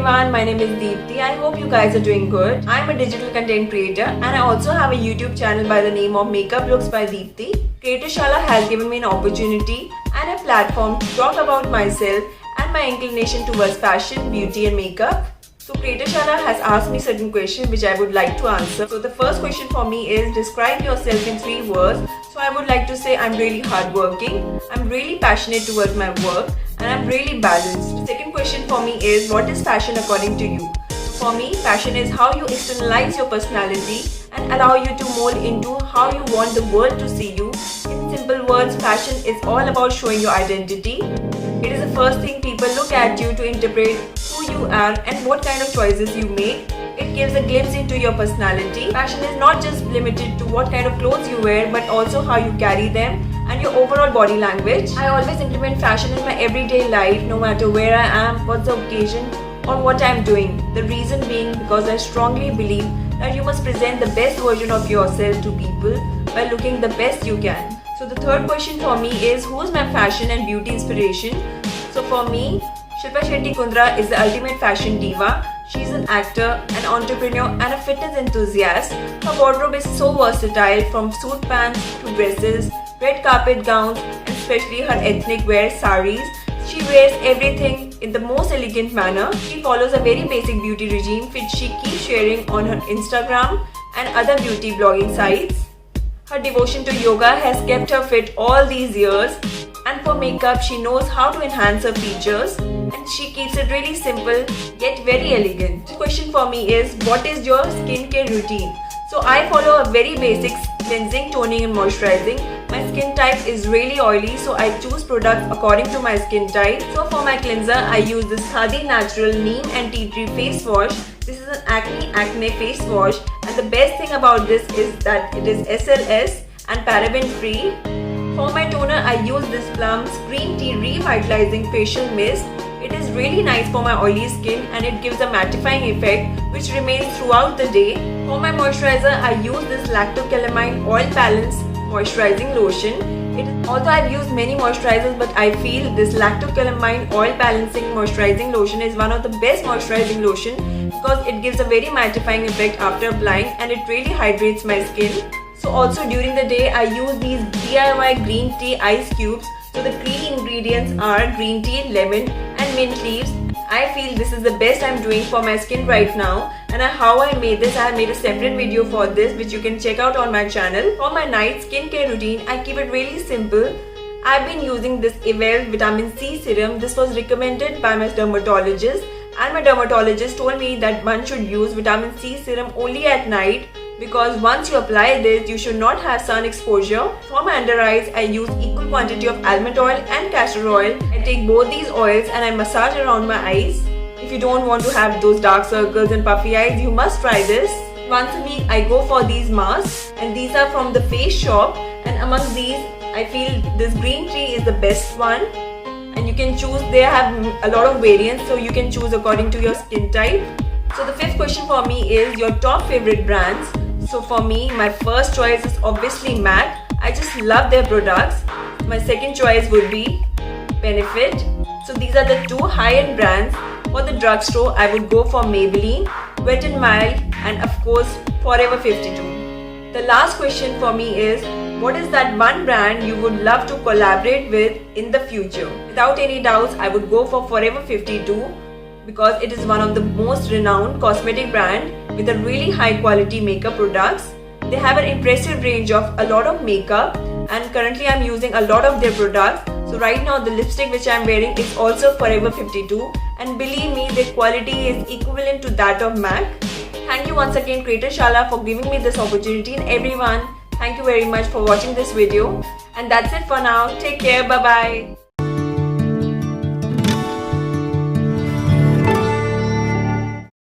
everyone, my name is Deepthi. I hope you guys are doing good. I'm a digital content creator and I also have a YouTube channel by the name of Makeup Looks by Deepthi. Creatorshala has given me an opportunity and a platform to talk about myself and my inclination towards fashion, beauty and makeup. So Creatorshala has asked me certain questions which I would like to answer. So the first question for me is, describe yourself in 3 words. So I would like to say I'm really hardworking, I'm really passionate towards my work and I'm really balanced. The second question for me is, what is fashion according to you? For me, fashion is how you externalize your personality and allow you to mold into how you want the world to see you. In simple words, fashion is all about showing your identity. It is the first thing people look at you to interpret who you are and what kind of choices you make. It gives a glimpse into your personality. Fashion is not just limited to what kind of clothes you wear, but also how you carry them and your overall body language. I always implement fashion in my everyday life, no matter where I am, what's the occasion or what I am doing. The reason being because I strongly believe that you must present the best version of yourself to people by looking the best you can. So the third question for me is, who is my fashion and beauty inspiration? So for me, Shilpa Shetty Kundra is the ultimate fashion diva. She's an actor, an entrepreneur and a fitness enthusiast. Her wardrobe is so versatile, from suit pants to dresses, red carpet gowns and especially her ethnic wear saris. She wears everything in the most elegant manner. She follows a very basic beauty regime which she keeps sharing on her Instagram and other beauty blogging sites. Her devotion to yoga has kept her fit all these years, and for makeup she knows how to enhance her features and she keeps it really simple yet very elegant. The question for me is, what is your skincare routine? So I follow a very basic cleansing, toning and moisturizing. My skin type is really oily, so I choose products according to my skin type. So for my cleanser, I use this Khadi Natural Neem and Tea Tree face wash. This is an acne face wash, and the best thing about this is that it is SLS and paraben free. For my toner, I use this Plum's Green Tea Revitalizing Facial Mist. It is really nice for my oily skin and it gives a mattifying effect which remains throughout the day. For my moisturizer, I use this Lactocalamine Oil Balance Moisturizing Lotion. Although I've used many moisturizers, but I feel this Lactocalamine Oil Balancing Moisturizing Lotion is one of the best moisturizing lotion because it gives a very mattifying effect after applying and it really hydrates my skin. So also during the day, I use these DIY green tea ice cubes. So the key ingredients are green tea, lemon and mint leaves. I feel this is the best I'm doing for my skin right now, and how I made this, I have made a separate video for this which you can check out on my channel. For my night skincare routine, I keep it really simple. I've been using this Evel Vitamin C Serum. This was recommended by my dermatologist, and my dermatologist told me that one should use Vitamin C Serum only at night, because once you apply this, you should not have sun exposure. For my under eyes, I use equal quantity of almond oil and castor oil. I take both these oils and I massage around my eyes. If you don't want to have those dark circles and puffy eyes, you must try this. Once a week, I go for these masks, and these are from the Face Shop, and among these, I feel this green tea is the best one. And you can choose, they have a lot of variants, so you can choose according to your skin type. So the fifth question for me is, your top favorite brands. So for me, my first choice is obviously MAC. I just love their products. My second choice would be Benefit. So these are the 2 high-end brands. For the drugstore, I would go for Maybelline, Wet n Wild and of course Forever 52. The last question for me is, what is that one brand you would love to collaborate with in the future? Without any doubts, I would go for Forever 52 because it is one of the most renowned cosmetic brand with a really high quality makeup products. They have an impressive range of a lot of makeup, and currently I'm using a lot of their products. So right now the lipstick which I'm wearing is also Forever 52, and believe me, their quality is equivalent to that of MAC. Thank you once again Creatorshala for giving me this opportunity, and everyone, thank you very much for watching this video. And that's it for now. Take care. Bye bye.